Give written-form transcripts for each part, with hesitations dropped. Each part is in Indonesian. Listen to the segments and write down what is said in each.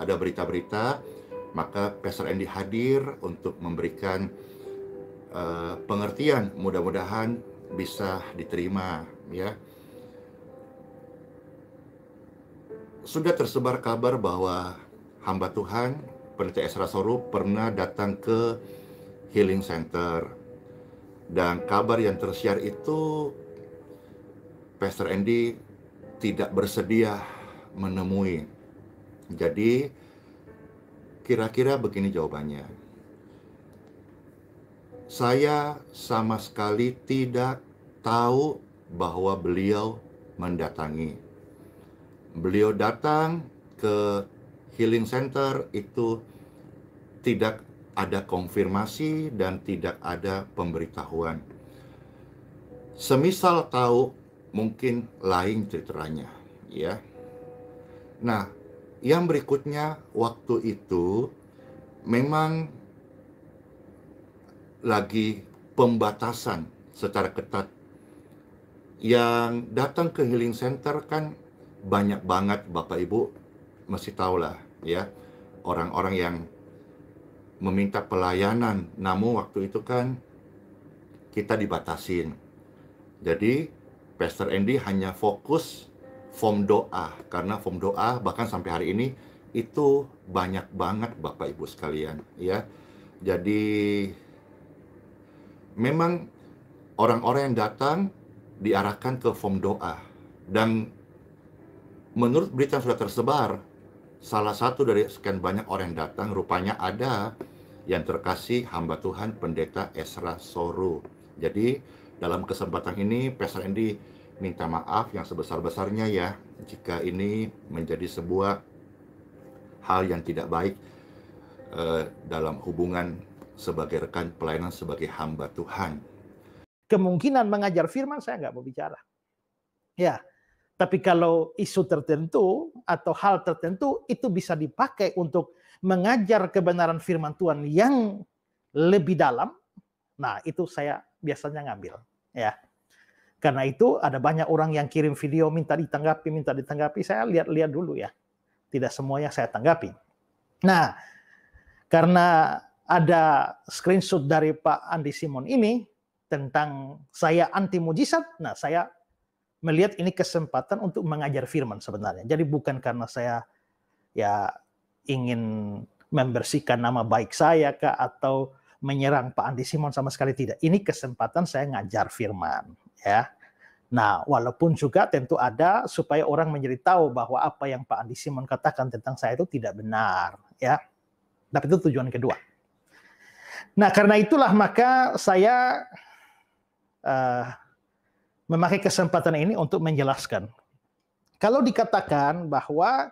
ada berita-berita, maka Pastor Andy hadir untuk memberikan pengertian, mudah-mudahan bisa diterima ya. Sudah tersebar kabar bahwa hamba Tuhan Pendeta Ezra Soru pernah datang ke Healing Center, dan kabar yang tersiar itu Pastor Andy tidak bersedia menemui. Jadi kira-kira begini jawabannya. Saya sama sekali tidak tahu bahwa beliau mendatangi. Beliau datang ke Healing Center itu tidak ada konfirmasi dan tidak ada pemberitahuan. Semisal tahu, mungkin lain ceritanya, ya. Nah, yang berikutnya waktu itu memang lagi pembatasan secara ketat. Yang datang ke Healing Center kan banyak banget, Bapak Ibu mesti tahu lah ya, orang-orang yang meminta pelayanan. Namun waktu itu kan kita dibatasin. Jadi Pastor Andy hanya fokus form doa, karena form doa bahkan sampai hari ini itu banyak banget Bapak Ibu sekalian ya. Jadi memang orang-orang yang datang diarahkan ke form doa, dan menurut berita yang sudah tersebar, salah satu dari sekian banyak orang yang datang rupanya ada yang terkasih hamba Tuhan Pendeta Ezra Soru. Jadi dalam kesempatan ini Pastor Andy minta maaf yang sebesar-besarnya ya jika ini menjadi sebuah hal yang tidak baik dalam hubungan sebagai rekan pelayanan, sebagai hamba Tuhan. Kemungkinan mengajar firman saya nggak mau bicara. Ya, tapi kalau isu tertentu atau hal tertentu itu bisa dipakai untuk mengajar kebenaran firman Tuhan yang lebih dalam. Nah, itu saya biasanya ngambil. Ya, karena itu ada banyak orang yang kirim video minta ditanggapi. Saya lihat-lihat dulu ya. Tidak semuanya saya tanggapi. Nah, karena ada screenshot dari Pak Andi Simon ini tentang saya anti mujizat, nah saya melihat ini kesempatan untuk mengajar firman sebenarnya. Jadi bukan karena saya ya ingin membersihkan nama baik saya kah, atau menyerang Pak Andi Simon, sama sekali tidak. Ini kesempatan saya ngajar firman ya. Nah, walaupun juga tentu ada supaya orang menjadi tahu bahwa apa yang Pak Andi Simon katakan tentang saya itu tidak benar ya. Tapi itu tujuan kedua. Nah, karena itulah maka saya memakai kesempatan ini untuk menjelaskan. Kalau dikatakan bahwa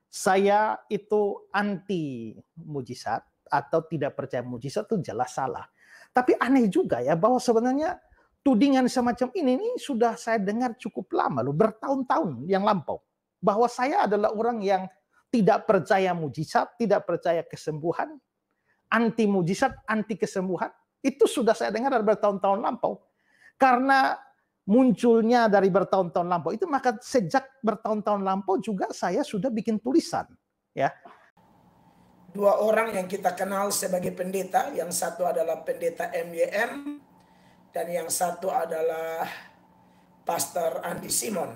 saya itu anti mujizat atau tidak percaya mujizat, itu jelas salah. Tapi aneh juga ya bahwa sebenarnya tudingan semacam ini sudah saya dengar cukup lama loh, bertahun-tahun yang lampau. Bahwa saya adalah orang yang tidak percaya mujizat, tidak percaya kesembuhan, anti mujizat, anti kesembuhan. Itu sudah saya dengar dari bertahun-tahun lampau. Karena munculnya dari bertahun-tahun lampau itu, maka sejak bertahun-tahun lampau juga saya sudah bikin tulisan ya. Dua orang yang kita kenal sebagai pendeta, yang satu adalah pendeta MYM dan yang satu adalah Pastor Andi Simon.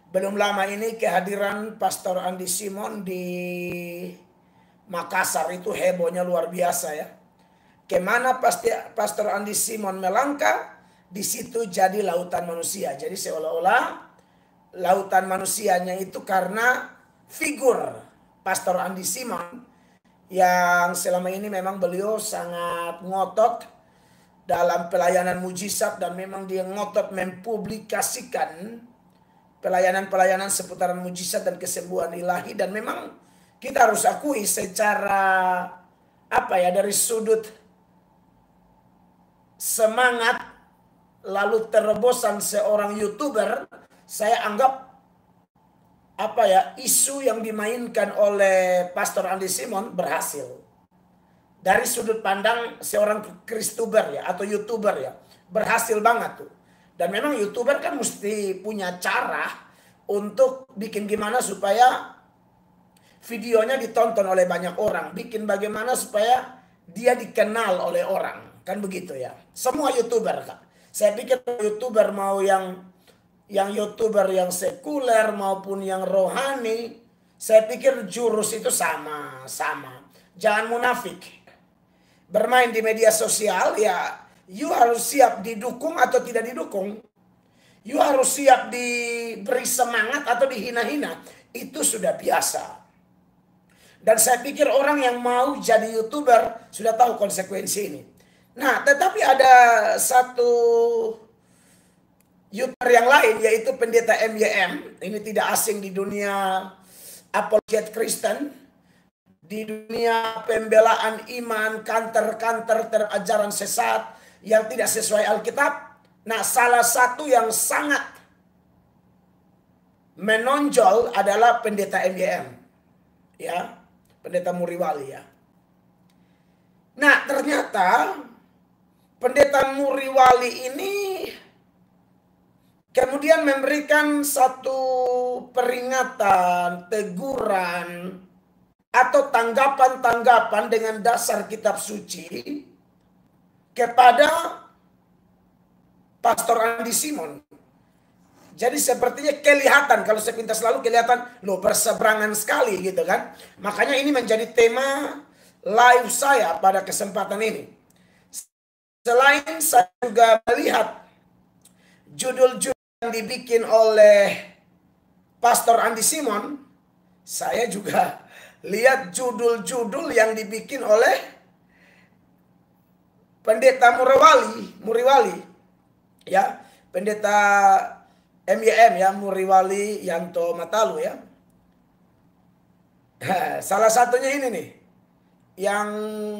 Belum lama ini kehadiran Pastor Andi Simon di Makassar itu hebohnya luar biasa ya. Kemana Pastor Andi Simon melangkah, di situ jadi lautan manusia. Jadi seolah-olah lautan manusianya itu karena figur Pastor Andi Simon yang selama ini memang beliau sangat ngotot dalam pelayanan mujizat, dan memang dia ngotot mempublikasikan pelayanan-pelayanan seputaran mujizat dan kesembuhan ilahi. Dan memang kita harus akui secara dari sudut semangat lalu terobosan seorang YouTuber, saya anggap isu yang dimainkan oleh Pastor Andi Simon berhasil. Dari sudut pandang seorang Kristuber ya atau YouTuber ya, berhasil banget tuh. Dan memang YouTuber kan mesti punya cara untuk bikin gimana supaya videonya ditonton oleh banyak orang, bikin bagaimana supaya dia dikenal oleh orang, kan begitu ya. Semua YouTuber, Kak. Saya pikir YouTuber mau yang YouTuber yang sekuler maupun yang rohani, saya pikir jurus itu sama. Jangan munafik. Bermain di media sosial ya, you harus siap didukung atau tidak didukung. You harus siap diberi semangat atau dihina-hina. Itu sudah biasa. Dan saya pikir orang yang mau jadi YouTuber sudah tahu konsekuensi ini. Nah, tetapi ada satu YouTuber yang lain, yaitu pendeta MYM. Ini tidak asing di dunia apologet Kristen. Di dunia pembelaan iman, kantor-kantor terajaran sesat yang tidak sesuai Alkitab. Nah, salah satu yang sangat menonjol adalah pendeta MYM. Ya, pendeta Muriwali ya. Nah, ternyata pendeta Muriwali ini kemudian memberikan satu peringatan, teguran, atau tanggapan-tanggapan dengan dasar kitab suci kepada Pastor Andi Simon. Jadi sepertinya kelihatan, kalau sepintas lalu kelihatan, loh berseberangan sekali gitu kan. Makanya ini menjadi tema live saya pada kesempatan ini. Selain saya juga melihat judul-judul yang dibikin oleh Pastor Andi Simon, saya juga lihat judul-judul yang dibikin oleh pendeta Muriwali. Ya, pendeta MYM ya, Muriwali Yanto Matalu ya. Salah satunya ini nih, yang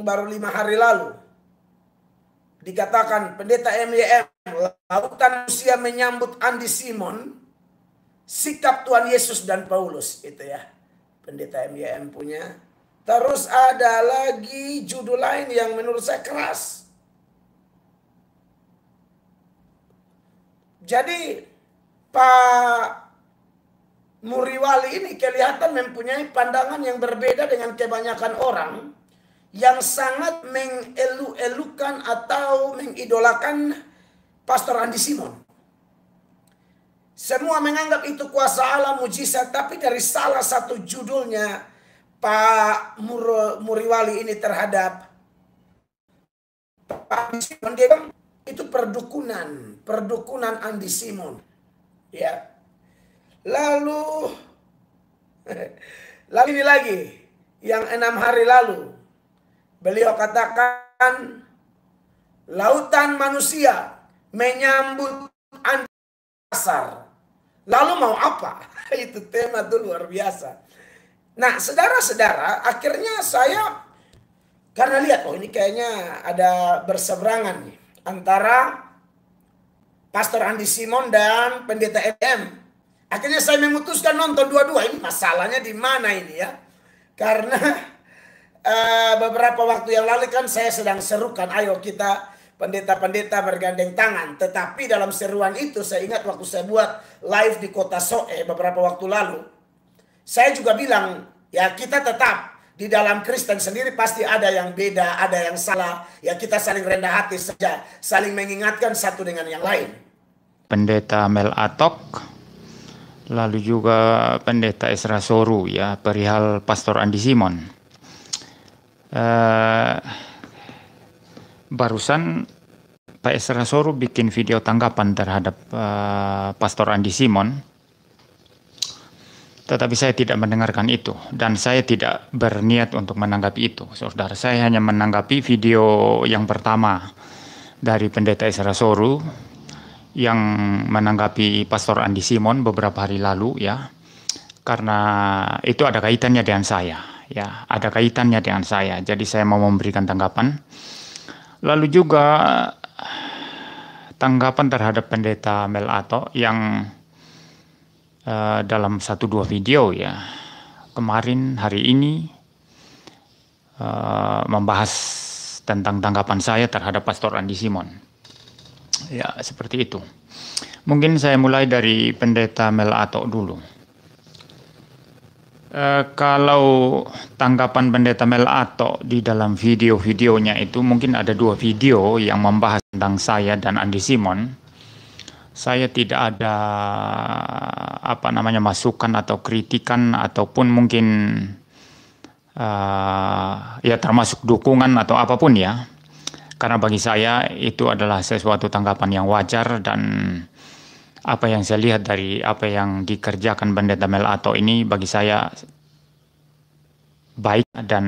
baru 5 hari lalu dikatakan pendeta MYM, lautan manusia menyambut Andi Simon, sikap Tuhan Yesus dan Paulus, itu ya, pendeta MYM punya. Terus ada lagi judul lain yang menurut saya keras. Jadi Pak Muriwali ini kelihatan mempunyai pandangan yang berbeda dengan kebanyakan orang yang sangat mengelu-elukan atau mengidolakan Pastor Andi Simon. Semua menganggap itu kuasa Allah, mujizat, tapi dari salah satu judulnya Pak Muriwali ini terhadap Pak Andi Simon, dia bilang itu perdukunan Andi Simon. Ya. Lalu ini lagi yang 6 hari lalu beliau katakan lautan manusia menyambut Andi Pasar. Lalu mau apa? Itu tema tuh luar biasa. Nah, saudara-saudara, akhirnya saya karena lihat ini kayaknya ada berseberangan nih antara Pastor Andi Simon dan pendeta MM. Akhirnya saya memutuskan nonton dua-dua. Ini masalahnya di mana ini ya? Karena beberapa waktu yang lalu kan saya sedang serukan, ayo kita pendeta-pendeta bergandeng tangan. Tetapi dalam seruan itu saya ingat waktu saya buat live di Kota Soe beberapa waktu lalu, saya juga bilang ya kita tetap di dalam Kristen sendiri pasti ada yang beda, ada yang salah. Ya kita saling rendah hati saja, saling mengingatkan satu dengan yang lain. Pendeta Mel Atok, lalu juga pendeta Esra Soru ya, perihal Pastor Andi Simon. Barusan Pak Esra Soru bikin video tanggapan terhadap Pastor Andi Simon. Tetapi saya tidak mendengarkan itu dan saya tidak berniat untuk menanggapi itu. Saudara, saya hanya menanggapi video yang pertama dari pendeta Esra Soru yang menanggapi Pastor Andi Simon beberapa hari lalu ya. Karena itu ada kaitannya dengan saya ya, ada kaitannya dengan saya. Jadi saya mau memberikan tanggapan. Lalu juga tanggapan terhadap pendeta Mel Ato yang dalam 1-2 video ya kemarin hari ini membahas tentang tanggapan saya terhadap Pastor Andi Simon ya, seperti itu. Mungkin saya mulai dari pendeta Mel Ato dulu. Kalau tanggapan Pendeta Melato di dalam video-videonya itu mungkin ada 2 video yang membahas tentang saya dan Andi Simon. Saya tidak ada masukan atau kritikan ataupun mungkin ya termasuk dukungan atau apapun ya. Karena bagi saya itu adalah sesuatu tanggapan yang wajar, dan apa yang saya lihat dari apa yang dikerjakan Pendeta Melato ini bagi saya baik dan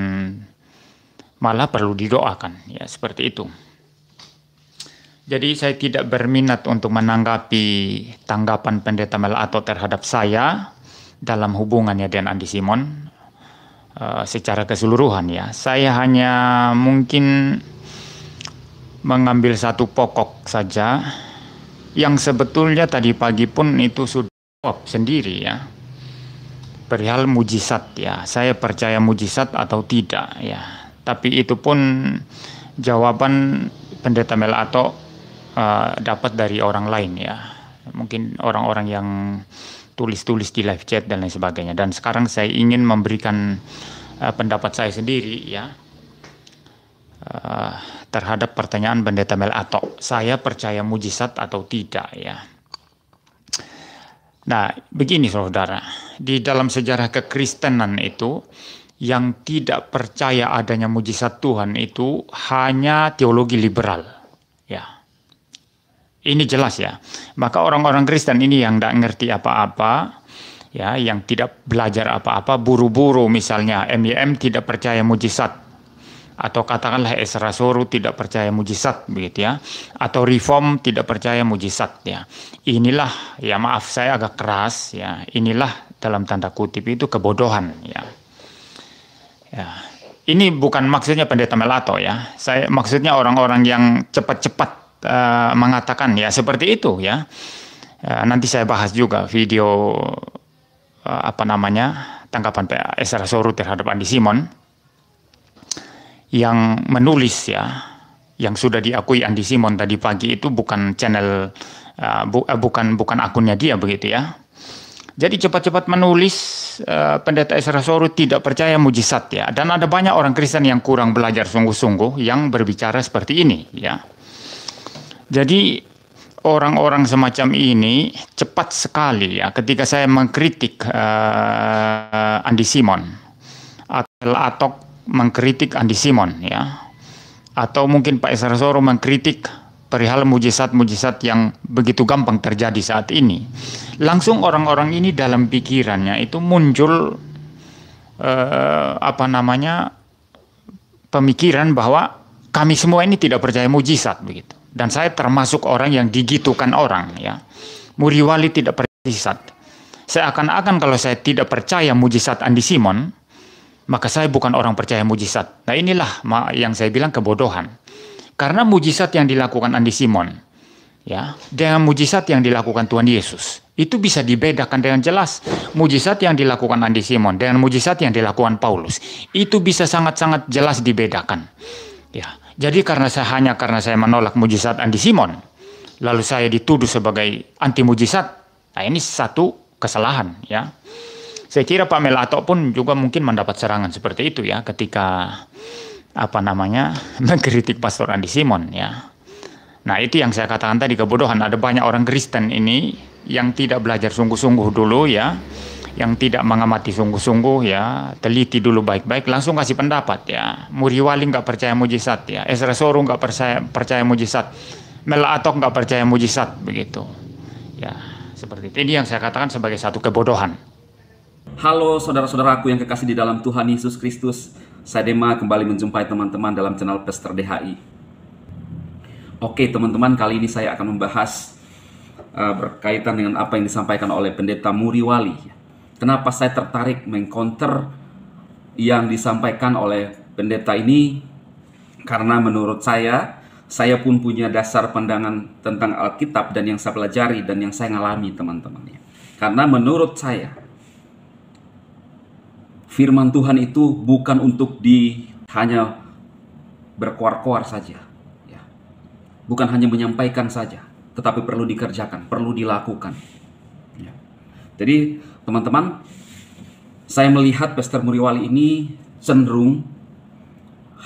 malah perlu didoakan, ya seperti itu. Jadi saya tidak berminat untuk menanggapi tanggapan Pendeta Melato terhadap saya dalam hubungannya dengan Andi Simon secara keseluruhan ya. Saya hanya mungkin mengambil satu pokok saja yang sebetulnya tadi pagi pun itu sudah jawab sendiri ya, perihal mujizat ya. Saya percaya mujizat atau tidak ya, tapi itu pun jawaban Pendeta Melato dapat dari orang lain ya, mungkin orang-orang yang tulis-tulis di live chat dan lain sebagainya. Dan sekarang saya ingin memberikan pendapat saya sendiri ya, terhadap pertanyaan Pendeta Melato, saya percaya mujizat atau tidak ya. Nah, begini saudara, di dalam sejarah kekristenan itu yang tidak percaya adanya mujizat Tuhan itu hanya teologi liberal ya. Ini jelas ya. Maka orang-orang Kristen ini yang tidak ngerti apa-apa ya, yang tidak belajar apa-apa, buru-buru misalnya MYM tidak percaya mujizat, atau katakanlah Ezra Soru tidak percaya mujizat begitu ya, atau Reform tidak percaya mujizat ya. Inilah ya, maaf saya agak keras ya, inilah dalam tanda kutip itu kebodohan ya. Ya. Ini bukan maksudnya Pendeta Melato ya. Saya maksudnya orang-orang yang cepat-cepat mengatakan ya seperti itu ya. Nanti saya bahas juga video tanggapan Ezra Soru terhadap Andi Simon yang menulis ya, yang sudah diakui Andi Simon tadi pagi itu bukan channel, bukan akunnya dia begitu ya. Jadi cepat-cepat menulis Pendeta Ezra Soru tidak percaya mujizat ya. Dan ada banyak orang Kristen yang kurang belajar sungguh-sungguh yang berbicara seperti ini ya. Jadi orang-orang semacam ini cepat sekali ya ketika saya mengkritik Andi Simon atau mengkritik Andi Simon ya, atau mungkin Pak Ezra Soru mengkritik perihal mujizat-mujizat yang begitu gampang terjadi saat ini, langsung orang-orang ini dalam pikirannya itu muncul pemikiran bahwa kami semua ini tidak percaya mujizat begitu. Dan saya termasuk orang yang digitukan orang ya. Muriwali tidak percaya mujizat. Seakan-akan kalau saya tidak percaya mujizat Andi Simon, maka saya bukan orang percaya mujizat. Nah inilah yang saya bilang kebodohan. Karena mujizat yang dilakukan Andi Simon ya, dengan mujizat yang dilakukan Tuhan Yesus, itu bisa dibedakan dengan jelas. Mujizat yang dilakukan Andi Simon dengan mujizat yang dilakukan Paulus, itu bisa sangat-sangat jelas dibedakan. Ya, jadi karena saya menolak mujizat Andi Simon, lalu saya dituduh sebagai anti mujizat. Nah ini satu kesalahan ya. Saya kira Pak Melato pun juga mungkin mendapat serangan seperti itu ya ketika mengkritik Pastor Andi Simon ya. Nah itu yang saya katakan tadi, kebodohan. Ada banyak orang Kristen ini yang tidak belajar sungguh-sungguh dulu ya, yang tidak mengamati sungguh-sungguh ya, teliti dulu baik-baik, langsung kasih pendapat ya. Muriwali nggak percaya mujizat ya, Ezra Soru nggak percaya mujizat, Melato nggak percaya mujizat begitu ya, seperti itu. Ini yang saya katakan sebagai satu kebodohan. Halo saudara-saudaraku yang kekasih di dalam Tuhan Yesus Kristus. Saya Dema kembali menjumpai teman-teman dalam channel Pastor DHI. Oke teman-teman, kali ini saya akan membahas berkaitan dengan apa yang disampaikan oleh Pendeta Muriwali. Kenapa saya tertarik mengcounter yang disampaikan oleh pendeta ini? Karena menurut saya pun punya dasar pandangan tentang Alkitab dan yang saya pelajari dan yang saya ngalami teman-teman. Karena menurut saya firman Tuhan itu bukan untuk hanya berkoar-koar saja, ya. Bukan hanya menyampaikan saja, tetapi perlu dikerjakan, perlu dilakukan. Ya. Jadi teman-teman, saya melihat Pastor Muriwali ini cenderung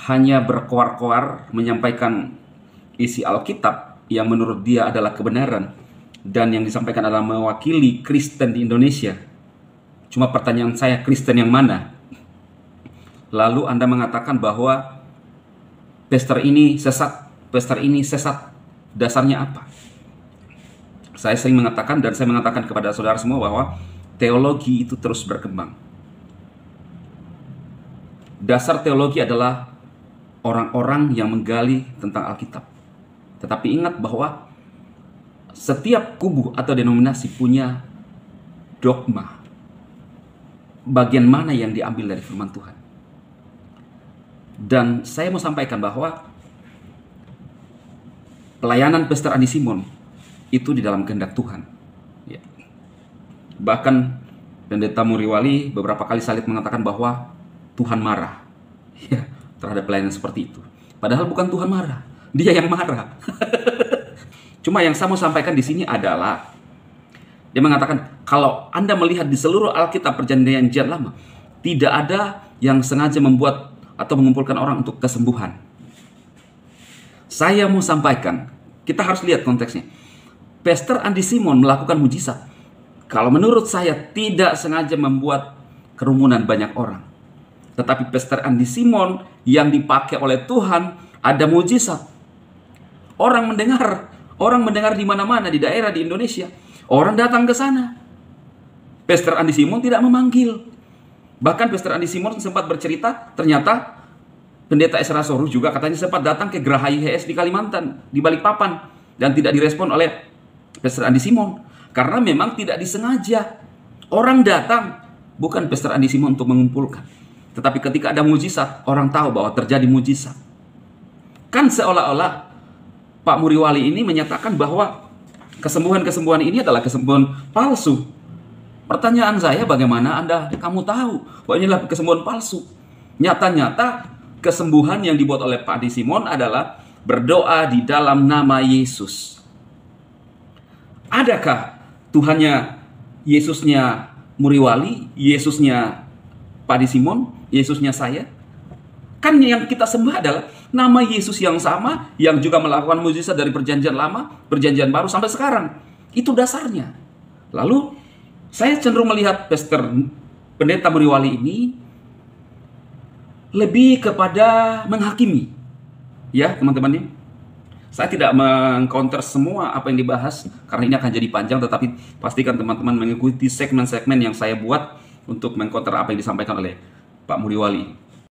hanya berkoar-koar menyampaikan isi Alkitab yang menurut dia adalah kebenaran, dan yang disampaikan adalah mewakili Kristen di Indonesia. Cuma pertanyaan saya, Kristen yang mana? Lalu Anda mengatakan bahwa pastor ini sesat, pastor ini sesat. Dasarnya apa? Saya sering mengatakan, dan saya mengatakan kepada saudara semua, bahwa teologi itu terus berkembang. Dasar teologi adalah orang-orang yang menggali tentang Alkitab. Tetapi ingat bahwa setiap kubu atau denominasi punya dogma. Bagian mana yang diambil dari firman Tuhan. Dan saya mau sampaikan bahwa pelayanan Pastor Andi Simon itu di dalam kehendak Tuhan. Ya. Bahkan Pendeta Muriwali beberapa kali salib mengatakan bahwa Tuhan marah ya, terhadap pelayanan seperti itu. Padahal bukan Tuhan marah, dia yang marah. Cuma yang saya mau sampaikan di sini adalah dia mengatakan kalau Anda melihat di seluruh Alkitab Perjanjian Lama, tidak ada yang sengaja membuat atau mengumpulkan orang untuk kesembuhan. Saya mau sampaikan, kita harus lihat konteksnya. Pastor Andi Simon melakukan mujizat. Kalau menurut saya tidak sengaja membuat kerumunan banyak orang. Tetapi Pastor Andi Simon yang dipakai oleh Tuhan ada mujizat. Orang mendengar di mana-mana di daerah di Indonesia. Orang datang ke sana. Pastor Andi Simon tidak memanggil. Bahkan Pastor Andi Simon sempat bercerita, ternyata Pendeta Esra Soru juga katanya sempat datang ke Geraha IHS di Kalimantan, di Balikpapan, dan tidak direspon oleh Pastor Andi Simon. Karena memang tidak disengaja. Orang datang, bukan Pastor Andi Simon untuk mengumpulkan. Tetapi ketika ada mujizat, orang tahu bahwa terjadi mujizat. Kan seolah-olah Pak Muriwali ini menyatakan bahwa kesembuhan-kesembuhan ini adalah kesembuhan palsu. Pertanyaan saya, bagaimana kamu tahu bahwa inilah kesembuhan palsu? Nyata-nyata kesembuhan yang dibuat oleh Pak Andi Simon adalah berdoa di dalam nama Yesus. Adakah Tuhannya Yesusnya Muriwali, Yesusnya Pak Andi Simon, Yesusnya saya? Kan yang kita sembah adalah nama Yesus yang sama, yang juga melakukan mujizat dari Perjanjian Lama, Perjanjian Baru sampai sekarang. Itu dasarnya. Lalu saya cenderung melihat Pastor Pendeta Muriwali ini lebih kepada menghakimi. Ya, teman-teman. Saya tidak meng-counter semua apa yang dibahas karena ini akan jadi panjang, tetapi pastikan teman-teman mengikuti segmen-segmen yang saya buat untuk meng-counter apa yang disampaikan oleh Pak Muriwali.